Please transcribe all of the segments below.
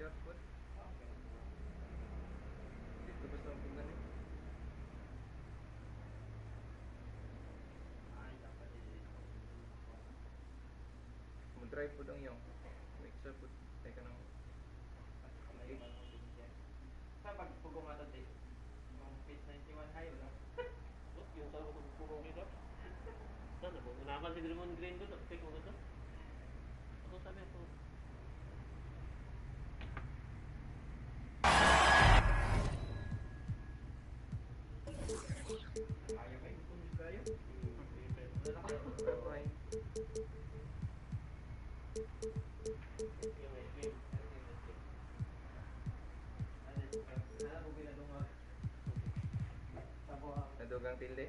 Charge po. Okay. Dito basta ang pagdali. Ay, dapat Mag-drive po lang yung. Make sure po. Teka nang. okay. Sa pagpugong ato din. Yung page 91 high lang. Yung sa ako pagpupong ito. Sana po. Unakan si Draymond Green doon. Check mo ito. Ako sabi ako. Kaya ba? Kung kaya. Bye-bye. Yung ice cream. Nadugang tilde.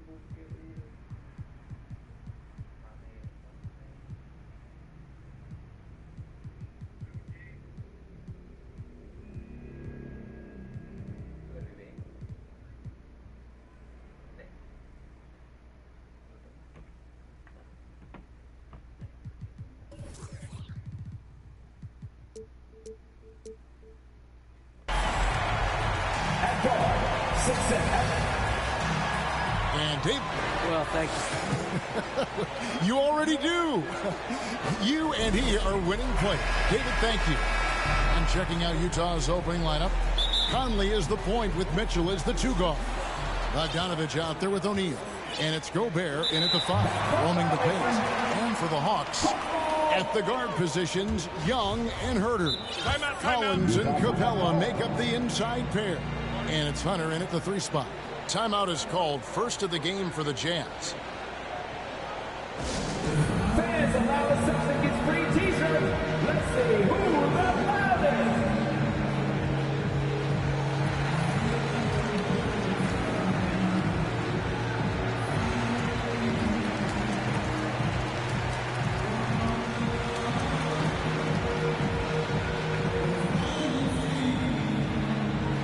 Lebih baik. Deh. And Dave, Well, thank you. you already do. You and he are winning players. David, thank you. I'm checking out Utah's opening lineup. Conley is the point with Mitchell as the 2 guard. Bogdanovich out there with O'Neal. And it's Gobert in at the 5, roaming the pace. And for the Hawks, at the guard positions, Young and Herter. Collins and Capella make up the inside pair. And it's Hunter in at the 3 spot. Timeout is called, first of the game for the Jazz. Fans, allow the Celtics gets free t-shirts. Let's see who the loudest.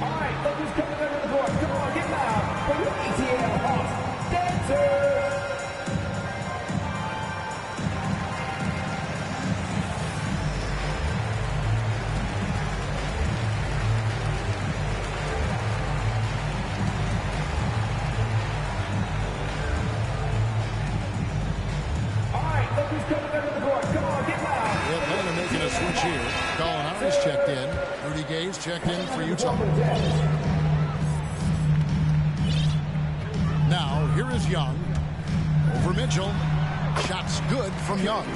All right, look who's coming over the board. Come on, get loud for your ATL Hawks dancers. Atlanta making a switch here. Gallinari's checked in. Rudy Gay's checked in for Utah. Now, here is Young. Over Mitchell. Shots good from Young.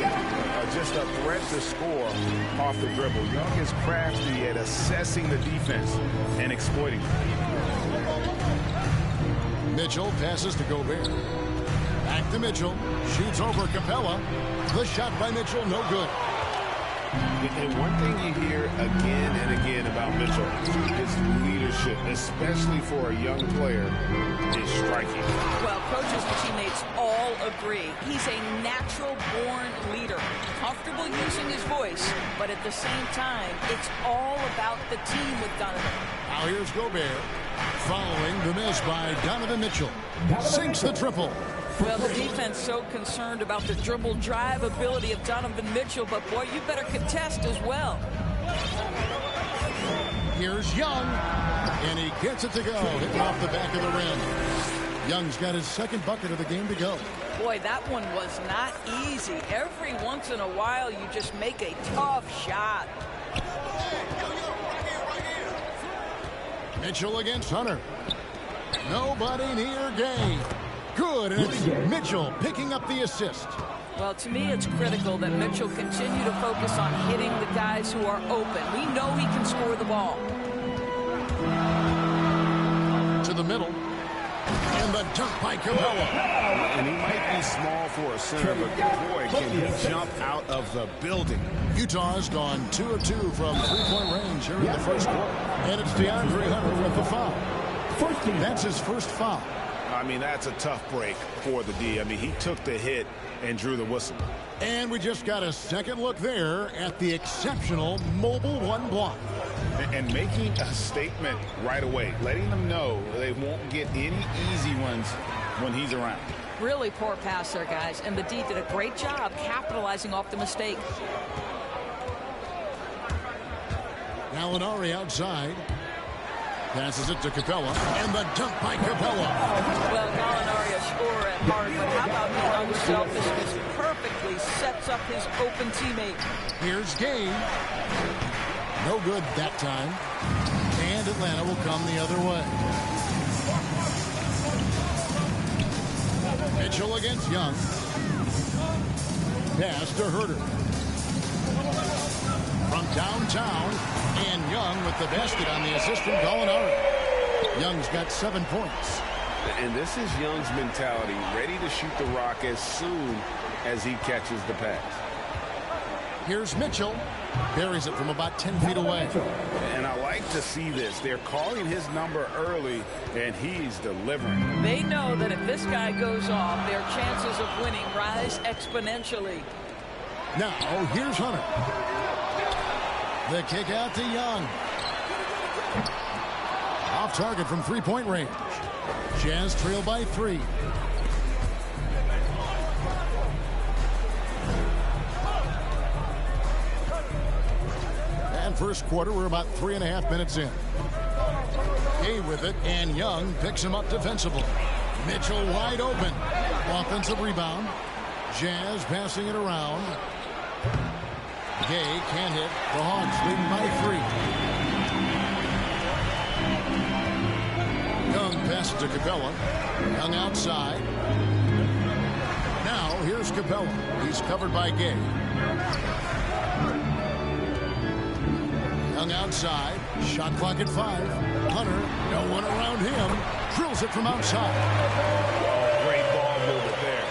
Just a threat to score off the dribble. Young is crafty at assessing the defense and exploiting it. Mitchell passes to Gobert. Back to Mitchell. Shoots over Capella. The shot by Mitchell, no good. And one thing you hear again and again about Mitchell is leadership, especially for a young player, is striking. Well, coaches and teammates all agree. He's a natural-born leader, comfortable using his voice, but at the same time, it's all about the team with Donovan. Now here's Gobert. Following the miss by Donovan Mitchell. Sinks the triple. Well, the defense so concerned about the dribble drive ability of Donovan Mitchell, but boy, you better contest as well. Here's Young, and he gets it to go, hitting off the back of the rim. Young's got his second bucket of the game to go. Boy, that one was not easy. Every once in a while, you just make a tough shot. Mitchell against Hunter. Nobody near Gay. Good, and it's Mitchell picking up the assist. Well, to me, it's critical that Mitchell continue to focus on hitting the guys who are open. We know he can score the ball. To the middle. And the dunk by Capella. And he might be small for a center, but boy, can he jump out of the building. Utah's gone 2 of 2 from three-point range here in the first quarter. And it's DeAndre Hunter with the foul. That's his first foul. I mean, that's a tough break for the D. I mean, he took the hit and drew the whistle. And we just got a second look there at the exceptional mobile 1 block. And making a statement right away, letting them know they won't get any easy ones when he's around. Really poor pass there, guys, and the D did a great job capitalizing off the mistake. Gallinari outside. Passes it to Capella, and the dunk by Capella. Well, Gallinari a scorer at heart, but how about his unselfishness? Perfectly sets up his open teammate. Here's Gay. No good that time. And Atlanta will come the other way. Mitchell against Young. Pass to Herter. From downtown, and Young with the basket on the assist from Gallinari. Young's got 7 points. And this is Young's mentality, ready to shoot the rock as soon as he catches the pass. Here's Mitchell. Buries it from about 10 feet away. And I like to see this. They're calling his number early, and he's delivering. They know that if this guy goes off, their chances of winning rise exponentially. Now, here's Hunter. The kick out to Young. Off target from three-point range. Jazz trail by 3. And first quarter, we're about 3.5 minutes in. Gay with it, and Young picks him up defensively. Mitchell wide open. Offensive rebound. Jazz passing it around. Gay can't hit. The Hawks leading by 3. Young passes to Capella. Young outside. Now here's Capella. He's covered by Gay. Young outside. Shot clock at 5. Hunter, no one around him. Drills it from outside. Great ball movement there.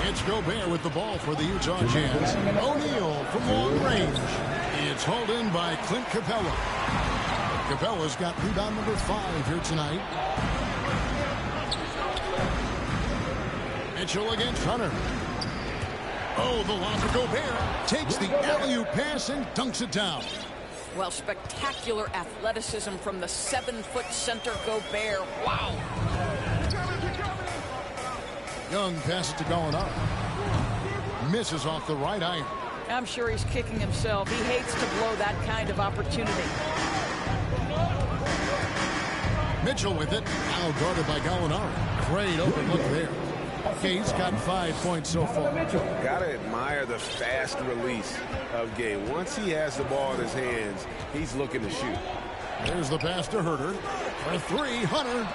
It's Gobert with the ball for the Utah Jazz. O'Neal from long range. It's hauled in by Clint Capella. Capella's got rebound number 5 here tonight. Mitchell against Hunter. Oh, the lob for Gobert. Takes the alley-oop pass and dunks it down. Well, spectacular athleticism from the 7-foot center Gobert. Wow. Young passes to Gallinari. Misses off the right iron. I'm sure he's kicking himself. He hates to blow that kind of opportunity. Mitchell with it. Now guarded by Gallinari. Great open look there. Gay's got 5 points so far. Gotta admire the fast release of Gay. Once he has the ball in his hands, he's looking to shoot. There's the pass to Herter. For 3, Hunter.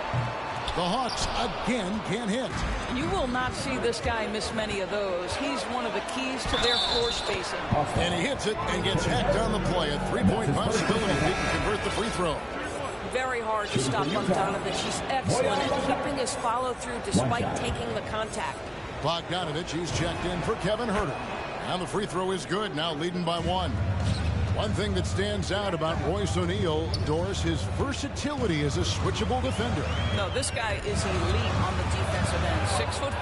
The Hawks again can't hit. You will not see this guy miss many of those. He's one of the keys to their floor spacing. And he hits it and gets hacked on the play. A 3-point possibility if he can convert the free throw. Very hard to stop Bogdanovich. He's excellent at keeping his follow-through despite taking the contact. Bogdanovich, he's checked in for Kevin Herter. And the free throw is good, now leading by 1. One thing that stands out about Royce O'Neal, Doris, his versatility as a switchable defender. No, this guy is elite on the defensive end. 6'4",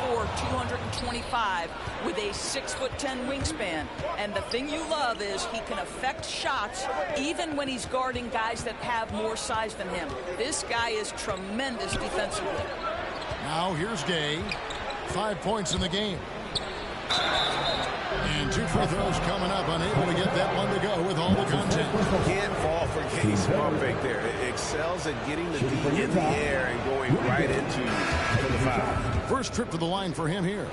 225, with a 6'10" wingspan. And the thing you love is he can affect shots even when he's guarding guys that have more size than him. This guy is tremendous defensively. Now here's Gay. 5 points in the game. And 2 free throws coming up, unable to get that one to go with all the content. Can't fall for Gay's pump fake there. It excels at getting the D in the air and going right into you for the foul. First trip to the line for him here.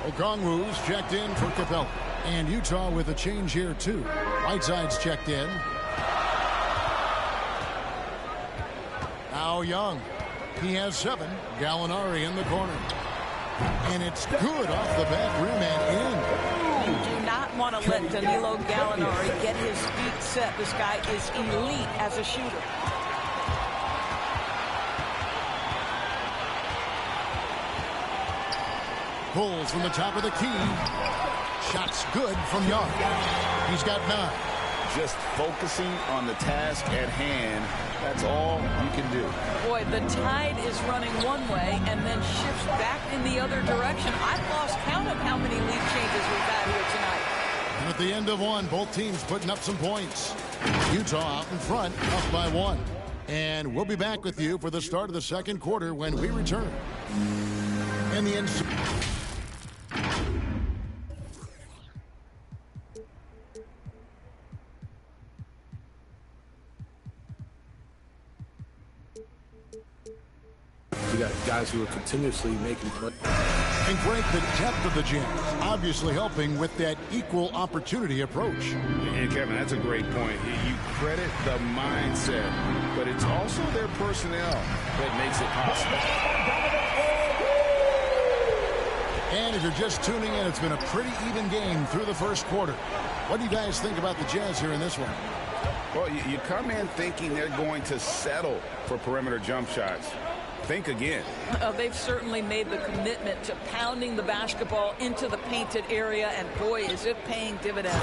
Okongwu's checked in for Capella. And Utah with a change here, too. Whiteside's checked in. Now Young. He has 7. Gallinari in the corner. And it's good off the back rim and in. You do not want to let Danilo Gallinari get his feet set. This guy is elite as a shooter. Pulls from the top of the key. Shots good from Young. He's got 9. Just focusing on the task at hand. That's all you can do. Boy, the tide is running one way and then shifts back in the other direction. I've lost count of how many lead changes we've had here tonight. And at the end of one, both teams putting up some points. Utah out in front, up by 1. And we'll be back with you for the start of the second quarter when we return. In the end. You got guys who are continuously making play. And Greg, the depth of the Jazz obviously helping with that equal opportunity approach. And Kevin, that's a great point. You credit the mindset, but it's also their personnel that makes it possible. And if you're just tuning in, it's been a pretty even game through the first quarter. What do you guys think about the Jazz here in this one? Well, you come in thinking they're going to settle for perimeter jump shots. think again. They've certainly made the commitment to pounding the basketball into the painted area, and boy, is it paying dividends.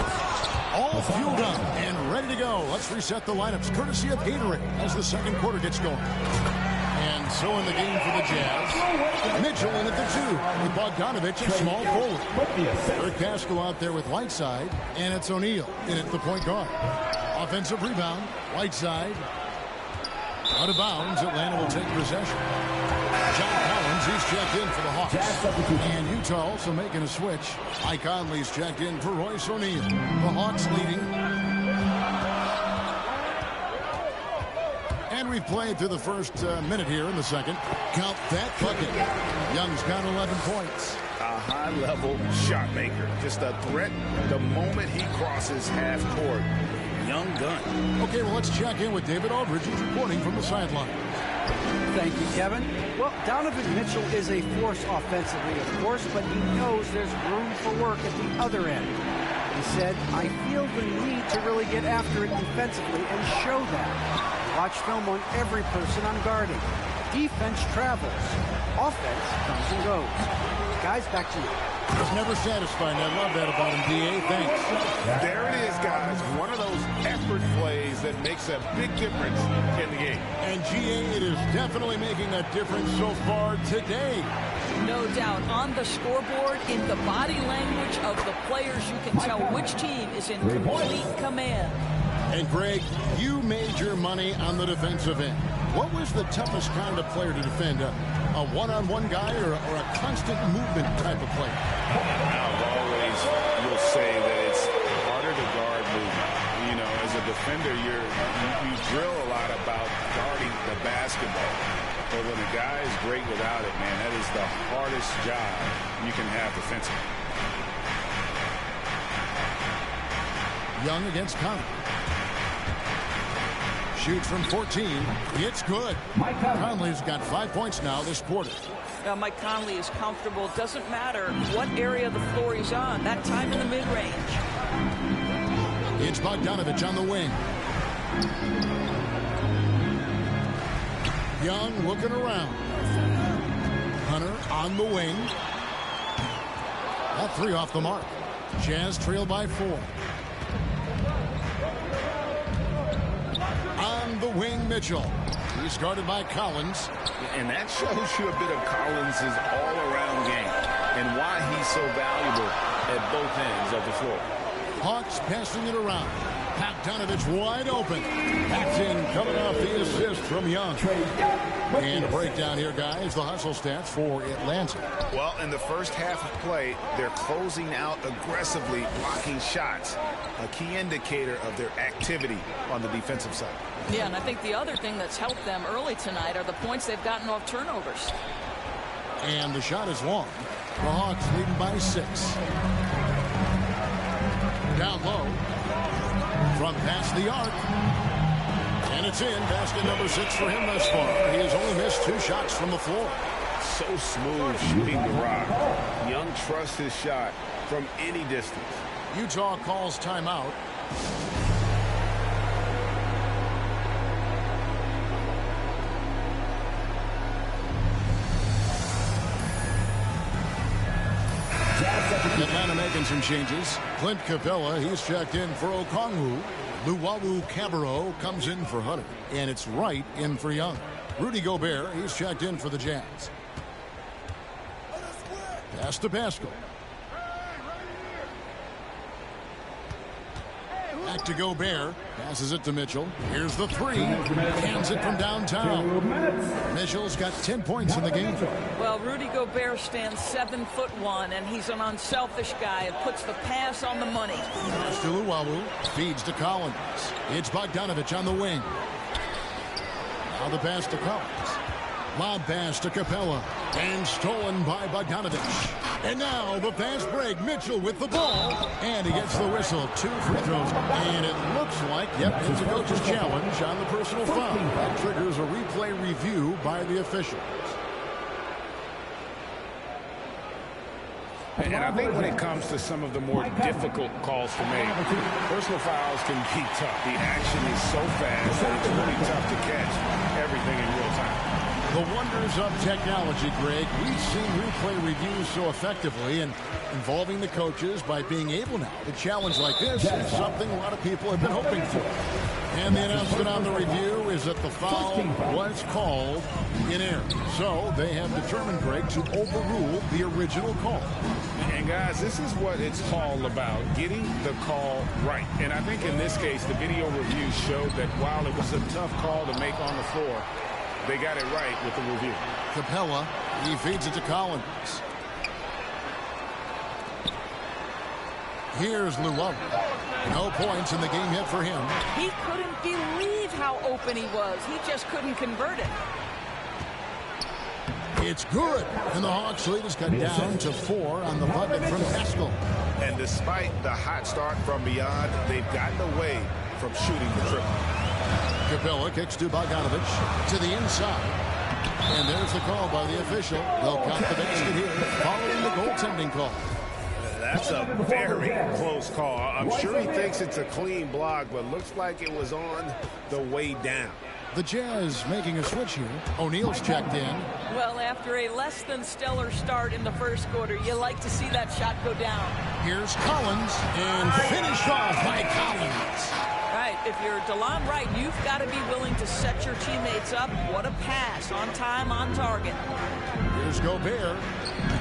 All fueled up and ready to go. Let's reset the lineups courtesy of Gatorade as the second quarter gets going. And so in the game for the Jazz, Mitchell in at the 2 with Bogdanovich at small forward. Rick Pascal out there with Whiteside, and it's O'Neal in at the point guard. Offensive rebound, Whiteside. Out of bounds, Atlanta will take possession. John Collins, he's checked in for the Hawks. And Utah also making a switch. Mike Conley's checked in for Royce O'Neal. The Hawks leading. And we've played through the first minute here in the second. Count that bucket. Young's got 11 points. A high-level shot maker. Just a threat the moment he crosses half court. Young gun. Okay, well, let's check in with David Aldridge. He's reporting from the sideline. Thank you, Kevin. Well, Donovan Mitchell is a force offensively, of course, but he knows there's room for work at the other end. He said, I feel the need to really get after it defensively and show that. Watch film on every person I'm guarding. Defense travels. Offense comes and goes. Guys, back to you. It's never satisfying. I love that about him, D.A. Thanks. There it is, guys. One of those effort plays that makes a big difference in the game. And, G.A., it is definitely making a difference so far today. No doubt. On the scoreboard, in the body language of the players, you can tell which team is in complete command. And, Greg, you made your money on the defensive end. What was the toughest kind of player to defend? A one-on-one guy or a constant movement type of player? Always you'll say that it's harder to guard movement. You know, as a defender, you drill a lot about guarding the basketball. But when a guy is great without it, man, that is the hardest job you can have defensively. Young against Conley. Shoots from 14. It's good. Conley's got 5 points now this quarter. Mike Conley is comfortable. Doesn't matter what area of the floor he's on. That time in the mid-range. It's Bogdanovich on the wing. Young looking around. Hunter on the wing. That 3 off the mark. Jazz trail by 4. On the wing, Mitchell. He's guarded by Collins. And that shows you a bit of Collins' all-around game and why he's so valuable at both ends of the floor. Hawks passing it around. Bogdanovich wide open. That's in, coming off the assist from Young. And a breakdown here, guys. The hustle stats for Atlanta. Well, in the first half of play, they're closing out aggressively, blocking shots. A key indicator of their activity on the defensive side. Yeah, and I think the other thing that's helped them early tonight are the points they've gotten off turnovers. And the shot is long. The Hawks leading by 6. Down low. From past the arc. And it's in. Basket number 6 for him thus far. He has only missed 2 shots from the floor. So smooth shooting the rock. Young trusts his shot from any distance. Utah calls timeout. Atlanta making some changes. Clint Capella, he's checked in for Okongwu. Luwawu Cabarro comes in for Hunter. And it's Wright in for Young. Rudy Gobert, he's checked in for the Jazz. Pass to Pascal. Back to Gobert. Passes it to Mitchell. Here's the 3. Hands it from downtown. Mitchell's got 10 points in the game. Well, Rudy Gobert stands 7'1", and he's an unselfish guy and puts the pass on the money. Pass to Luwawu. Feeds to Collins. It's Bogdanovich on the wing. Now the pass to Collins. Lob pass to Capella. And stolen by Bogdanovich. And now the fast break. Mitchell with the ball. And he gets the whistle. 2 free throws. And it looks like, yep, it's a coach's challenge on the personal foul. That triggers a replay review by the officials. And I think when it comes to some of the more difficult calls to make, personal fouls can be tough. The action is so fast that it's really tough to catch everything in real time. The wonders of technology, Greg. We've seen replay reviews so effectively, and involving the coaches by being able now to challenge like this is something a lot of people have been hoping for. And the announcement on the review is that the foul was called in error. So they have determined, Greg, to overrule the original call. And guys, this is what it's all about, getting the call right. And I think in this case, the video review showed that while it was a tough call to make on the floor, they got it right with the review. Capella, he feeds it to Collins. Here's Llewellyn. No points in the game yet for him. He couldn't believe how open he was. He just couldn't convert it. It's good. And the Hawks lead is cut down to 4 on the bucket from Haskell. And despite the hot start from beyond, they've gotten away from shooting the triple. Capella kicks to Bogdanovich to the inside. And there's the call by the official. They'll count the basket here following the goaltending call. That's a very close call. I'm sure he thinks it's a clean block, but looks like it was on the way down. The Jazz making a switch here. O'Neal's checked in. Well, after a less than stellar start in the first quarter, you like to see that shot go down. Here's Collins, and finished off by Collins. Right, if you're DeLon Wright, you've got to be willing to set your teammates up. What a pass, on time, on target. Here's Gobert.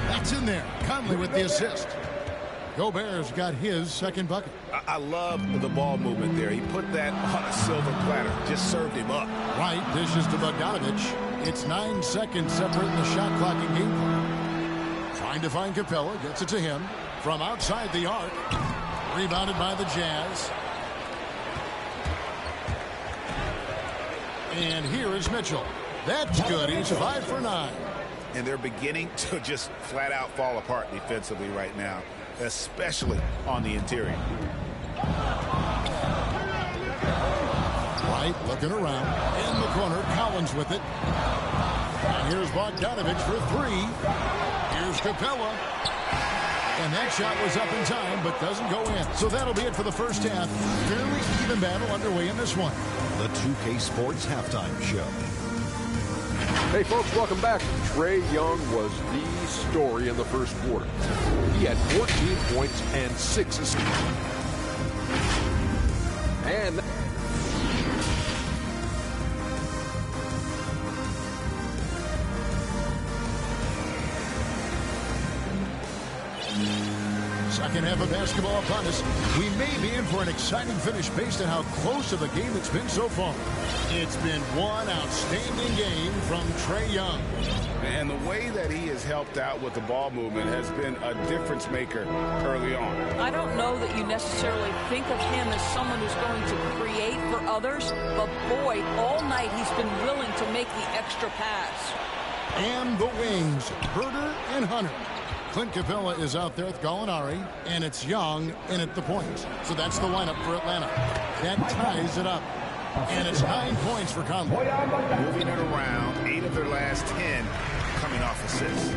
That's in there. Conley with the assist. Gobert's got his second bucket. I love the ball movement there. He put that on a silver platter. Just served him up. Wright dishes to Bogdanovich. It's 9 seconds separating the shot clock and game clock. Trying to find Capella. Gets it to him from outside the arc. Rebounded by the Jazz. And here is Mitchell. That's good. He's 5 for 9. And they're beginning to just flat out fall apart defensively right now, especially on the interior. Wright looking around. In the corner, Collins with it. And here's Bogdanovich for 3. Here's Capella. And that shot was up in time, but doesn't go in. So that'll be it for the first half. Fairly even battle underway in this one. The 2K Sports Halftime Show. Hey folks, welcome back. Trae Young was the story in the first quarter. He had 14 points and 6 assists. And second half of basketball upon us. We may be in for an exciting finish based on how close of a game it's been so far. It's been one outstanding game from Trae Young. And the way that he has helped out with the ball movement has been a difference maker early on. I don't know that you necessarily think of him as someone who's going to create for others, but boy, all night he's been willing to make the extra pass. And the wings, Herder and Hunter. Clint Capella is out there with Gallinari, and it's Young in at the point. So that's the lineup for Atlanta. That ties it up. And it's 9 points for Conley. Moving it around, 8 of their last 10 coming off assists.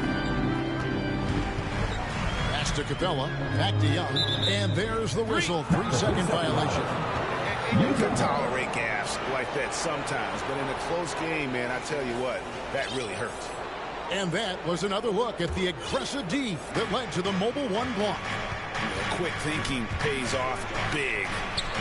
Pass to Capella, back to Young, and there's the whistle. 3-second violation. You can tolerate gaffes like that sometimes, but in a close game, man, I tell you what, that really hurts. And that was another look at the aggressive D that led to the mobile one block. Quick thinking pays off big.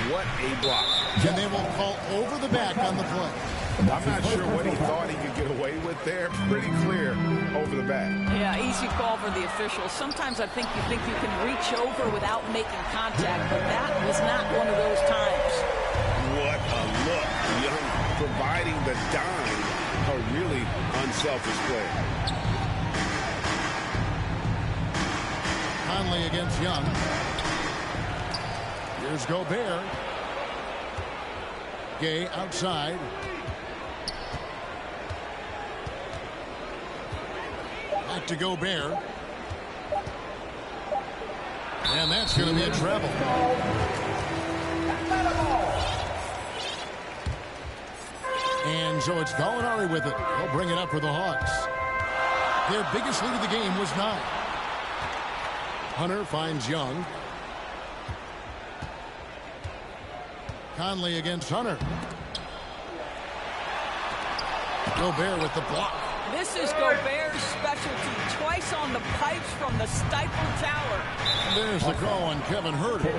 What a block. And they will call over the back on the play. I'm not sure what he thought he could get away with there. Pretty clear over the back. Yeah, easy call for the officials. Sometimes I think you can reach over without making contact, but that was not one of those times. What a look. Young providing the dime. A really unselfish play. Conley against Young. Here's Gobert. Gay outside. Back to Gobert. And that's going to be a treble. And so it's Gallinari with it. They'll bring it up for the Hawks. Their biggest lead of the game was 9. Hunter finds Young. Conley against Hunter. Gobert with the block. This is Gobert's specialty. Twice on the pipes from the stifled tower. There's the call on Kevin Herter.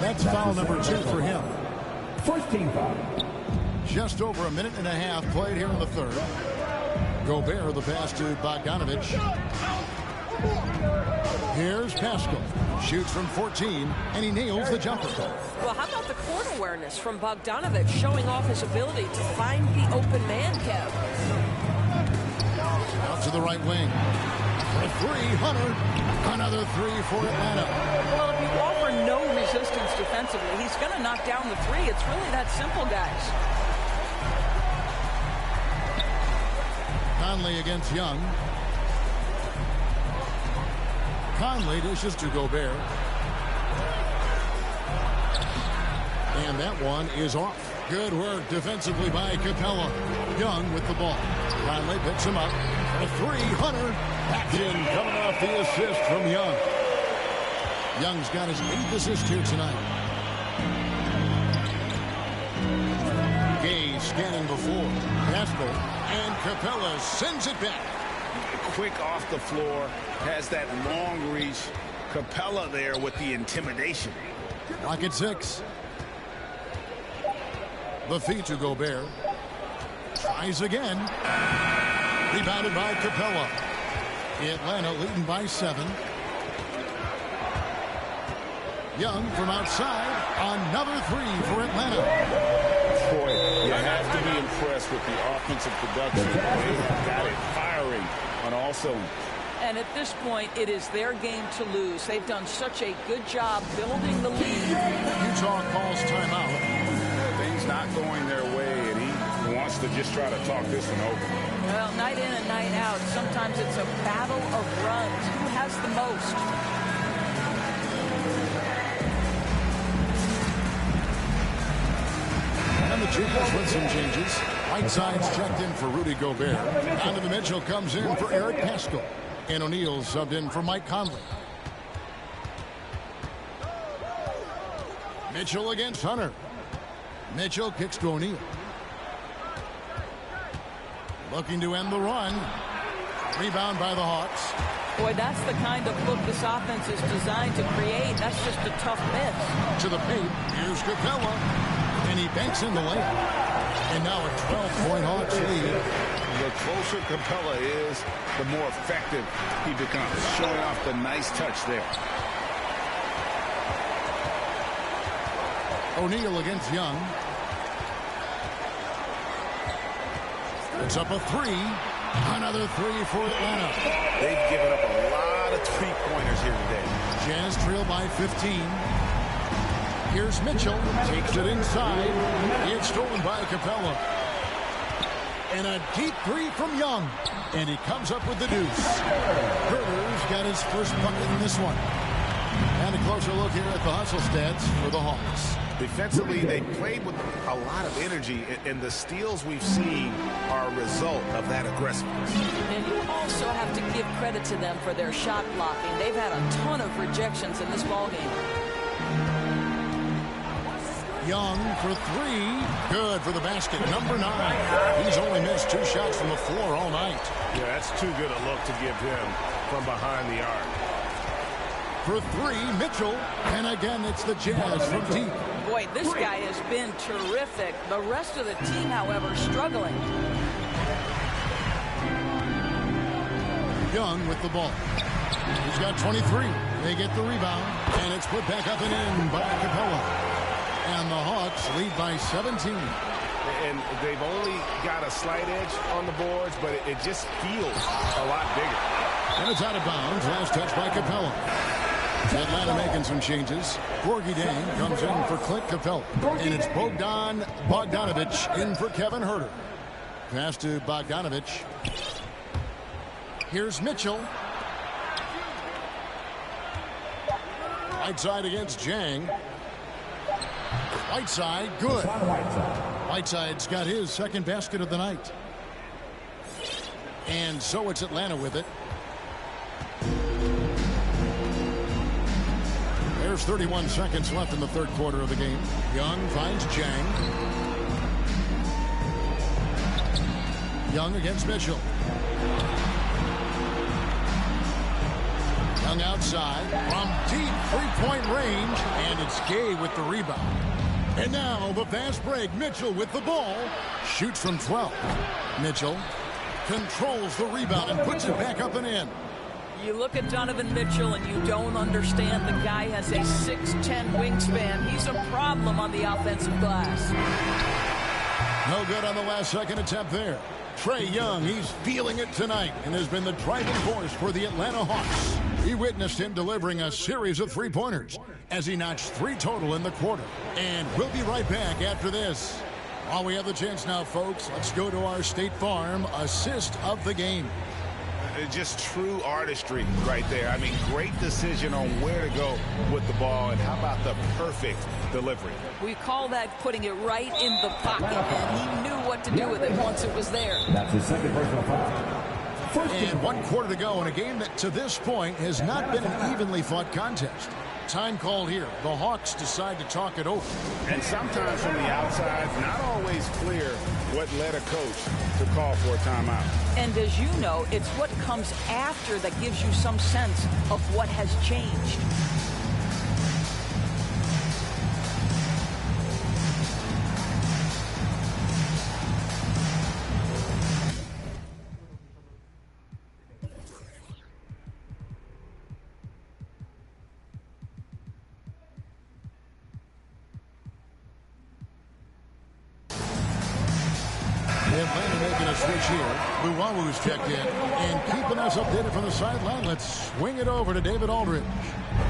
That's foul number 2 for him. First team foul. Just over a minute and a half played here in the third. Gobert, the pass to Bogdanovich. Here's Pascal. Shoots from 14, and he nails the jumper. Well, how about the court awareness from Bogdanovich, showing off his ability to find the open man, Kev? Out to the right wing. For 300. Another 3 for Atlanta. Well, if you offer no resistance defensively, he's going to knock down the 3. It's really that simple, guys. Conley against Young. Conley dishes to Gobert. And that one is off. Good work defensively by Capella. Young with the ball. Conley picks him up. A 300. Action coming off the assist from Young. Young's got his 8th assist here tonight. Gay scanning before. Pascal. And Capella sends it back. Quick off the floor. Has that long reach. Capella there with the intimidation. Clock at 6. The feed to Gobert. Tries again. Rebounded by Capella. Atlanta leading by 7. Young from outside. Another 3 for Atlanta. Boy, you have to be impressed with the offensive production. They've got it firing on all cylinders. And at this point, it is their game to lose. They've done such a good job building the lead. Utah calls timeout. Things not going their way, and he wants to just try to talk this one over. Well, night in and night out, sometimes it's a battle of runs. Who has the most? And the Jukers with some changes. Whiteside's checked in for Rudy Gobert. Donovan Mitchell comes in for Eric Pascal. And O'Neal subbed in for Mike Conley. Mitchell against Hunter. Mitchell kicks to O'Neal. Looking to end the run. Rebound by the Hawks. Boy, that's the kind of look this offense is designed to create. That's just a tough miss. To the paint. Here's Capella. And he banks in the layup. And now a 12-point Hawks lead. The closer Capella is, the more effective he becomes. Showing off the nice touch there. O'Neal against Young. It's up a 3. Another 3 for Atlanta. They've given up a lot of three-pointers here today. Jazz trail by 15. Here's Mitchell. Takes it inside. It's stolen by Capella. And a deep 3 from Young. And he comes up with the deuce. Herter's got his first bucket in this one. And a closer look here at the hustle stats for the Hawks. Defensively, they played with a lot of energy, and the steals we've seen are a result of that aggressiveness. And you also have to give credit to them for their shot blocking. They've had a ton of rejections in this ballgame. Young for 3. Good for the basket. Number 9. He's only missed 2 shots from the floor all night. Yeah, that's too good a look to give him from behind the arc. For 3, Mitchell. And again, it's the Jazz from deep. Boy, this guy has been terrific. The rest of the team, however, struggling. Young with the ball. He's got 23. They get the rebound. And it's put back up and in by Capella. And the Hawks lead by 17. And they've only got a slight edge on the boards, but it just feels a lot bigger. And it's out of bounds. Last touch by Capella. Atlanta making some changes. Gorgie Dane comes in for Clint Capella. And it's Bogdanovich in for Kevin Herter. Pass to Bogdanovich. Here's Mitchell. Right side against Jang. Whiteside, good. Whiteside's got his second basket of the night. And so it's Atlanta with it. There's 31 seconds left in the third quarter of the game. Young finds Jang. Young against Mitchell. Young outside from deep three-point range, and it's Gay with the rebound. And now the fast break. Mitchell with the ball. Shoots from 12. Mitchell controls the rebound and puts it back up and in. You look at Donovan Mitchell and you don't understand the guy has a 6'10 wingspan. He's a problem on the offensive glass. No good on the last second attempt there. Trae Young, he's feeling it tonight and has been the driving force for the Atlanta Hawks. We witnessed him delivering a series of three-pointers as he notched 3 total in the quarter. And we'll be right back after this. While we have the chance now, folks, let's go to our State Farm assist of the game. Just true artistry right there. I mean, great decision on where to go with the ball, and how about the perfect delivery? We call that putting it right in the pocket, and he knew what to do with it once it was there. That's his second personal foul. And 1 quarter to go in a game that to this point has not been an evenly fought contest. Time called here. The Hawks decide to talk it over. And sometimes from the outside, not always clear what led a coach to call for a timeout. And as you know, it's what comes after that gives you some sense of what has changed. Atlanta making a switch here. Luwawu's checked in and keeping us updated from the sideline. Let's swing it over to David Aldridge.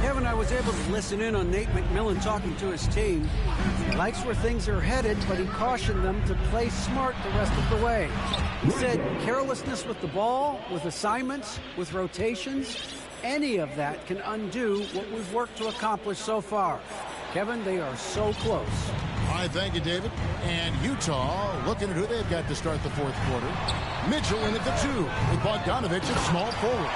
Kevin, I was able to listen in on Nate McMillan talking to his team. He likes where things are headed, but he cautioned them to play smart the rest of the way. He said carelessness with the ball, with assignments, with rotations, any of that can undo what we've worked to accomplish so far. Kevin, they are so close. All right, thank you, David. And Utah looking at who they've got to start the fourth quarter. Mitchell in at the 2 with Bogdanovich at small forward.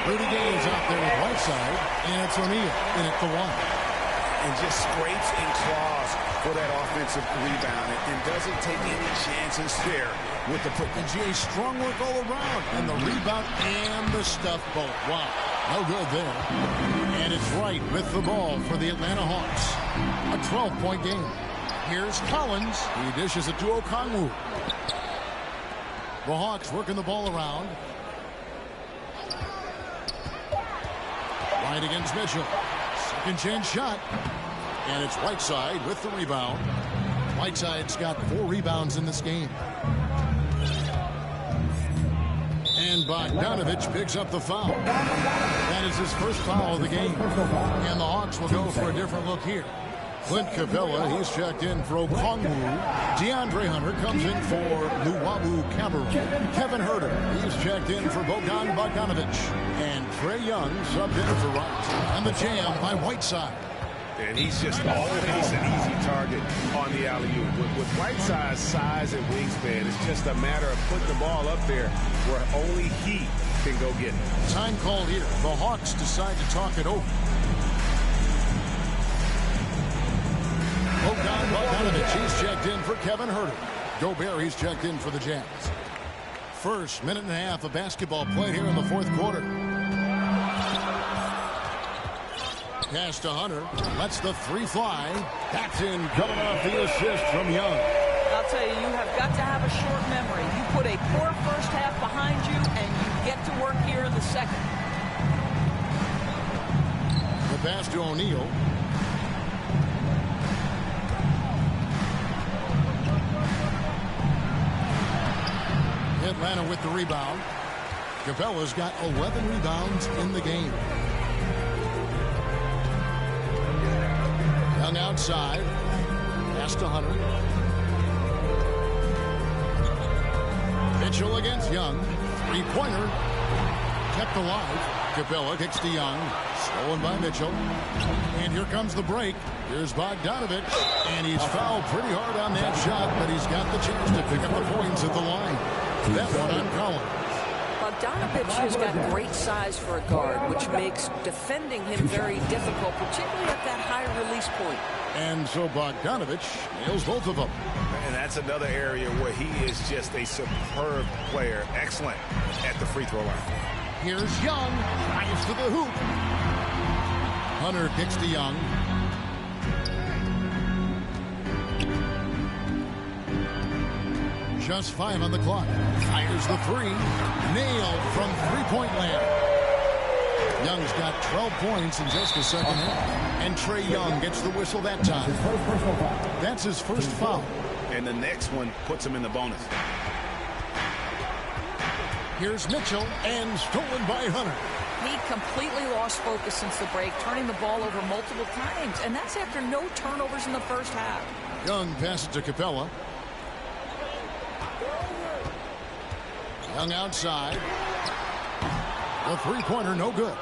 Rudy Gay is out there with Whiteside, and it's O'Neal in at the 1. And just scrapes and claws for that offensive rebound, and doesn't take any chances there with the put. And Jay, strong work all around, and the rebound and the stuff both. Wow, no good there. And it's Wright with the ball for the Atlanta Hawks. A 12-point game. Here's Collins. He dishes it to Okongwu. The Hawks working the ball around. Wright against Mitchell. Second chance shot. And it's Whiteside with the rebound. Whiteside's got 4 rebounds in this game. And Bogdanovich picks up the foul. That is his first foul of the game. And the Hawks will go for a different look here. Clint Capella, he's checked in for Okongwu. DeAndre Hunter comes in for Luwawu-Cabarrot. Kevin Huerter, he's checked in for Bojan Bogdanovich. And Trae Young subbed in for Wright. And the jam by Whiteside. And he's just always an easy target on the alley-oop. With Whiteside's size and wingspan, it's just a matter of putting the ball up there where only he can go get it. Time called here. The Hawks decide to talk it over. Bojan Bogdanovich, he's checked in for Kevin Huerter. Gobert, he's checked in for the Jazz. First minute and a half of basketball played here in the fourth quarter. Pass to Hunter. Lets the 3 fly. That's in, coming off the assist from Young. I'll tell you, you have got to have a short memory. You put a poor first half behind you, and you get to work here in the second. The pass to O'Neal. Atlanta with the rebound. Capella's got 11 rebounds in the game. Young outside. Pass to Hunter. Mitchell against Young. 3-pointer. Kept alive. Capella kicks to Young. Stolen by Mitchell. And here comes the break. Here's Bogdanovich. And he's fouled pretty hard on that shot, but he's got the chance to pick up the points at the line. That one on Collins. Bogdanovich has got great size for a guard, which makes defending him very difficult, particularly at that high release point. And so Bogdanovich nails both of them. And that's another area where he is just a superb player. Excellent at the free throw line. Here's Young. Drives to the hoop. Hunter kicks to Young. Just 5 on the clock. Fires the 3. Nailed from three-point land. Young's got 12 points in just the second half. And Trae Young gets the whistle that time. That's his first foul. And the next one puts him in the bonus. Here's Mitchell, and stolen by Hunter. He completely lost focus since the break, turning the ball over multiple times. And that's after no turnovers in the first half. Young passes to Capella. Young outside. The three-pointer, no good.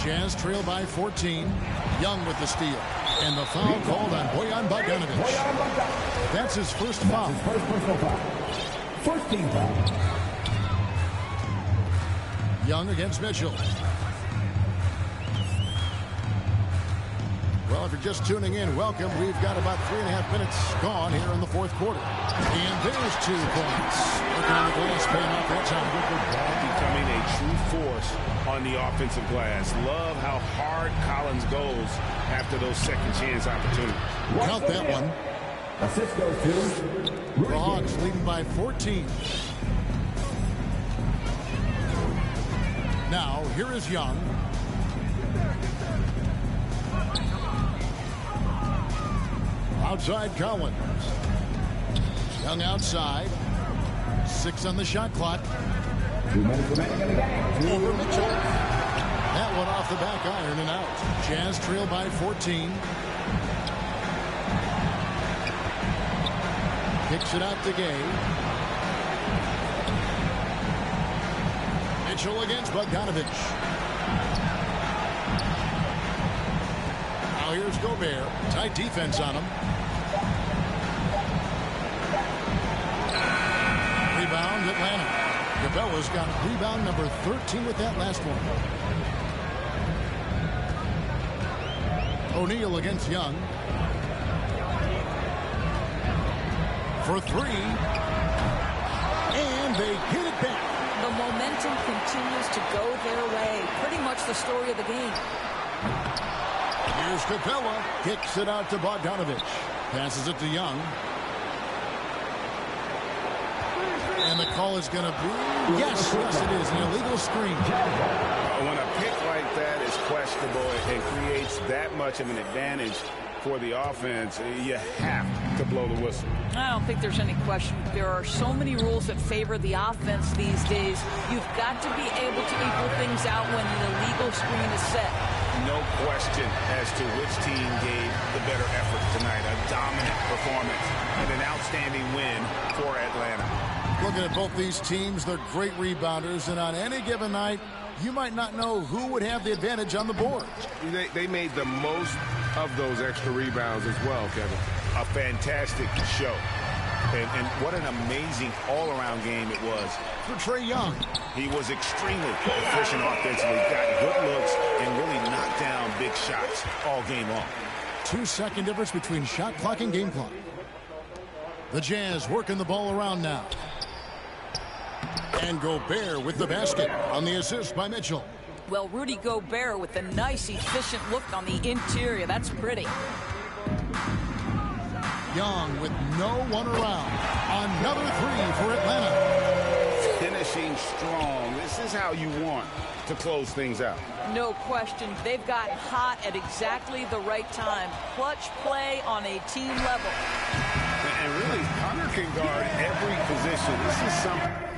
Jazz trail by 14. Young with the steal. And the foul called on Bojan Bogdanovich. That's his first foul. First personal foul. First team foul. Young against Mitchell. Well, if you're just tuning in, welcome. We've got about 3.5 minutes gone here in the fourth quarter. And there's 2 points. Working on the glass, paying off that time. Becoming a true force on the offensive glass. Love how hard Collins goes after those second chance opportunities. Count that one. Assist goes to The Hawks leading by 14. Now, here is Young. Outside Collins. Young outside. 6 on the shot clock. 2 minutes remaining in the game. Over Mitchell. That one off the back iron and out. Jazz trail by 14. Kicks it out to Gay. Mitchell against Bogdanovich. Now here's Gobert. Tight defense on him. Rebound Atlanta. Capella's got rebound number 13 with that last one. O'Neal against Young. For 3. And they get it back. The momentum continues to go their way. Pretty much the story of the game. Here's Capella. Kicks it out to Bogdanovich. Passes it to Young. And the call is going to be, yes, it is, an illegal screen. When a pick like that is questionable and creates that much of an advantage for the offense, you have to blow the whistle. I don't think there's any question. There are so many rules that favor the offense these days. You've got to be able to equal things out when an illegal screen is set. No question as to which team gave the better effort tonight. A dominant performance and an outstanding win for Atlanta. Looking at both these teams, they're great rebounders, and on any given night, you might not know who would have the advantage on the board. They made the most of those extra rebounds as well, Kevin. A fantastic show. And what an amazing all-around game it was. For Trae Young. He was extremely efficient offensively, got good looks, and really knocked down big shots all game long. 2-second difference between shot clock and game clock. The Jazz working the ball around now. And Gobert with the basket on the assist by Mitchell. Well, Rudy Gobert with a nice, efficient look on the interior. That's pretty. Young with no one around. Another 3 for Atlanta. Finishing strong. This is how you want to close things out. No question. They've gotten hot at exactly the right time. Clutch play on a team level. And really, Hunter can guard every position. This is something.